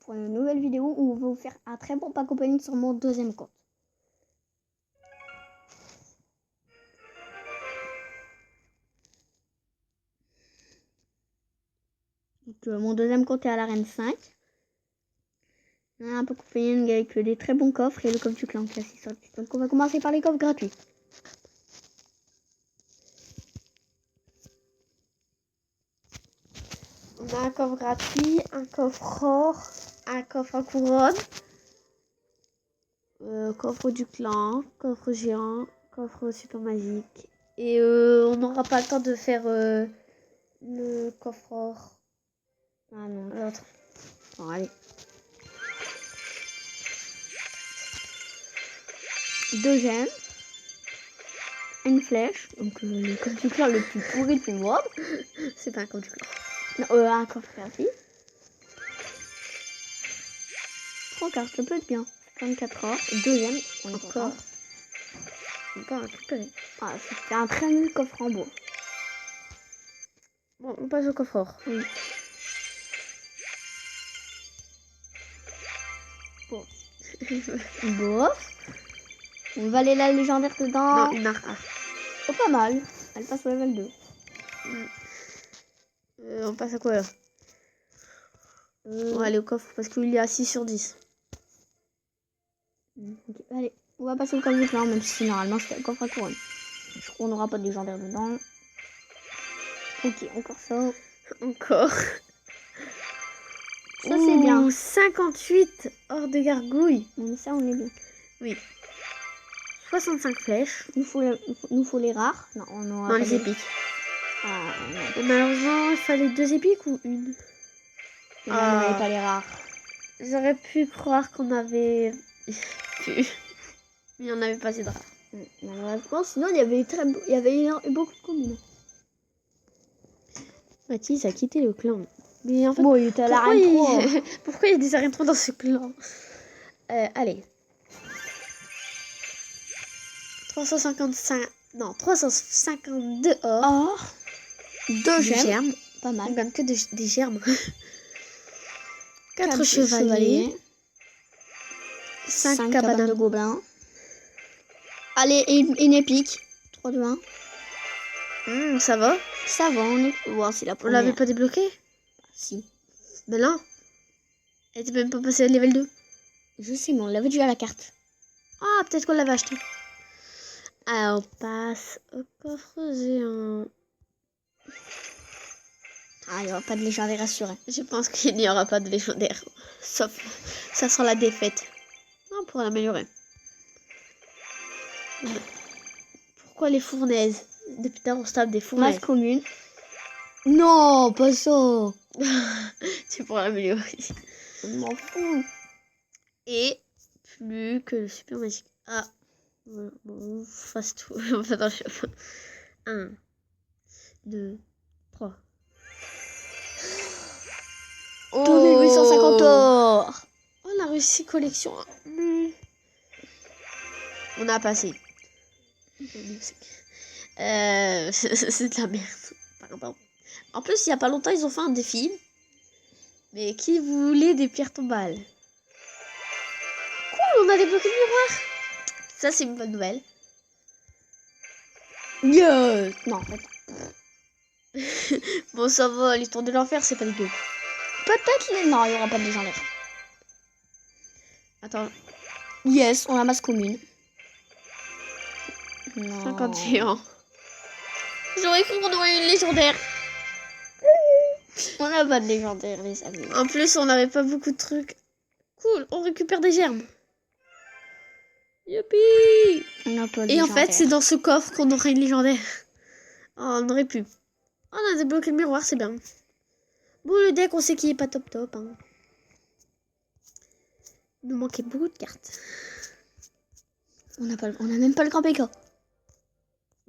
pour une nouvelle vidéo où on va vous faire un très bon pack opening sur mon deuxième compte. Donc, mon deuxième compte est à l'arène 5. On a un pack opening avec des très bons coffres et le coffre du clan classique. Donc on va commencer par les coffres gratuits. On a un coffre gratuit, un coffre or, un coffre à couronne, coffre du clan, coffre géant, coffre super magique. Et on n'aura pas le temps de faire le coffre or. Ah non, l'autre. Bon, allez. 2 gemmes, une flèche, donc le coffre du clan le plus pourri du monde. C'est pas un coffre du clan. Non, un coffre gratuit. 3 cartes, ça peut être bien. 24 heures, 2 gemmes, Encore à récupérer. Ah, c'était un très nul coffre en bois. Bon, on passe au coffre or. Oui. Bon. Bof. On va aller la légendaire dedans. Non, une arc. Oh, pas mal. Elle passe au level 2. On passe à quoi là? On va aller au coffre parce qu'il est à 6 sur 10. Okay. Allez, on va passer au coffre du clan, même si normalement c'était le coffre à couronne. Je crois qu'on n'aura pas de légendaire dedans. Ok, encore ça. Encore. Ça c'est bien. 58 hors de gargouille. Mais ça on est bien. Oui. 65 flèches. Nous faut les rares. Non, on aura Non, pas les des- épiques. Ah, non. Et malheureusement, il fallait 2 épiques ou une? Mais on n'avait pas les rares. J'aurais pu croire qu'on avait pu. Mais on n'avait pas assez de rares. Malheureusement, sinon il y avait beaucoup de combines. Mathis a quitté le clan. Mais en fait, Bon, il était à l'arène 3. pourquoi il y a des arènes 3 dans ce clan? Allez. 352 or. Or. 2 gemmes. Pas On mal. gagne que des germes. 4 4 chevaliers. 5 cabanes de gobelins. Allez, une épique. 3 de 1. Ça va. Ça va, on est. Wow, c'est la On première. l'avait pas débloqué? Si. Mais non. Elle était même pas passée à level 2. Je sais, mais on l'avait déjà à la carte. Ah, peut-être qu'on l'avait acheté. Alors, on passe au coffre géant. Ah, il n'y aura pas de légendaire assuré. Je pense qu'il n'y aura pas de légendaire. Sauf, ça sera la défaite. On pourra l'améliorer. Pourquoi les fournaises? Depuis tard, on se tape des fournaises. Masse commune. Non, pas ça. Tu pourras l'améliorer. Je m'en fous. Et plus que le super magique. Ah. Voilà. Bon, on fasse tout. On fait attention. 1, 2, 3. 2850 or. Oh, on a réussi collection. On a passé. C'est de la merde. Pardon. En plus, il n'y a pas longtemps, ils ont fait un défi. Mais qui voulait des pierres tombales? Cool, on a débloqué le miroir. Ça, c'est une bonne nouvelle. Yes. Non, en fait. Bon, ça va, l'histoire de l'enfer, c'est pas dégueu. Peut-être les. Non, il n'y aura pas de légendaire. Attends, Yes, on a masse commune. Non. 50 géants. J'aurais cru qu'on aurait une légendaire. On n'a pas de légendaire, les amis. En plus, on n'avait pas beaucoup de trucs. Cool, on récupère des germes. Youpi! On n'a pas de Et en légendaire. fait, c'est dans ce coffre qu'on aurait une légendaire. Oh, on aurait pu. Oh, on a débloqué le miroir, c'est bien. Bon, le deck, on sait qu'il est pas top top. Hein. Il nous manquait beaucoup de cartes. On n'a même pas le grand PK.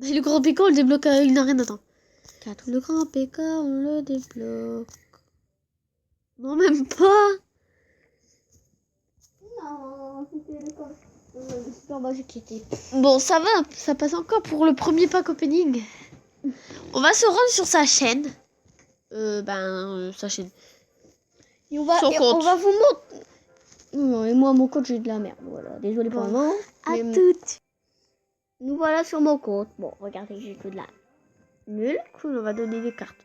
Et le grand PK, on le débloque à une arène. Attends. 4. Le grand PK, on le débloque. Non, même pas. Non, c'était le super magique qui était. Bon, ça va. Ça passe encore pour le premier pack opening. On va se rendre sur sa chaîne. Sa chaîne. Et on va vous montrer. Non, et moi, mon compte, j'ai de la merde. Voilà, désolé pour le moment. À toutes. Nous voilà sur mon compte. Bon, regardez, j'ai que de la nul. Cool, on va donner des cartes.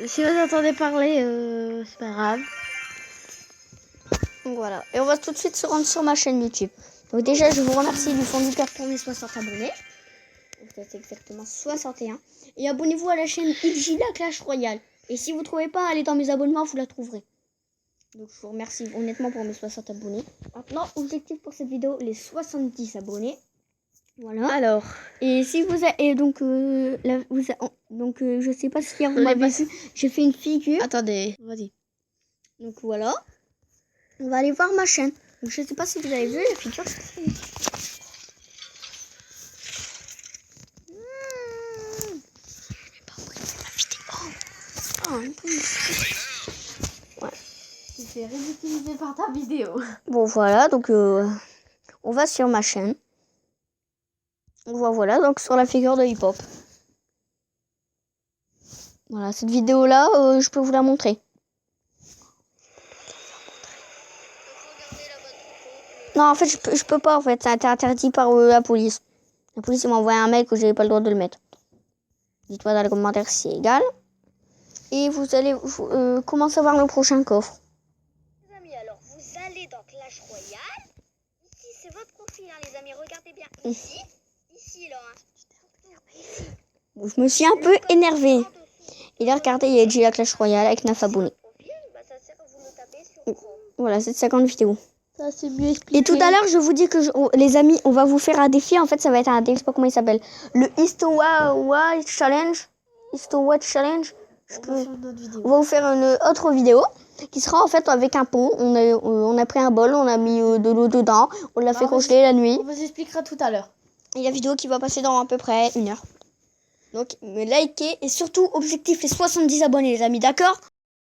Si vous entendez parler, c'est pas grave. Donc voilà. Et on va tout de suite se rendre sur ma chaîne YouTube. Donc déjà, je vous remercie du fond du cœur pour mes 60 abonnés. C'est exactement 61. Et abonnez-vous à la chaîne XJ La Clash Royale. Et si vous ne trouvez pas, allez dans mes abonnements, vous la trouverez. Donc je vous remercie honnêtement pour mes 60 abonnés. Maintenant, objectif pour cette vidéo, les 70 abonnés. Voilà. Alors. Et si vous avez... Et donc, je sais pas si vous m'avez vu. J'ai fait une figure. Attendez, vas-y. Donc voilà. On va aller voir ma chaîne. Donc je sais pas si vous avez vu la figure. Ouais. Tu fais ridiculiser par ta vidéo. Bon voilà, donc on va sur ma chaîne. On voit voilà, donc sur la figure de hip-hop. Voilà, cette vidéo là, je peux vous la montrer. Non, en fait, je peux pas, en fait, ça a été interdit par la police. La police m'a envoyé un mail que j'avais pas le droit de le mettre. Dites-moi dans les commentaires si c'est égal. Et vous allez commencer à voir le prochain coffre. Les amis, alors vous allez dans Clash Royale. Ici, c'est votre profil, hein, les amis. Regardez bien. Ici, là. Ici. Bon, je me suis un peu énervée. Et là, regardez, il y a déjà la Clash Royale avec 9 abonnés. Voilà, c'est 50 vidéos. Ça, c'est mieux expliqué. Et tout à l'heure, je vous dis que, les amis, on va vous faire un défi. En fait, ça va être un défi, je sais pas comment il s'appelle. Le Istowa Challenge. Istowa Challenge. On va vous faire une autre vidéo qui sera en fait avec un pot. On a pris un bol, on a mis de l'eau dedans, on l'a fait congeler la nuit. On vous expliquera tout à l'heure. Et la vidéo qui va passer dans à peu près 1 heure. Donc, me likez et surtout, objectif les 70 abonnés, les amis, d'accord?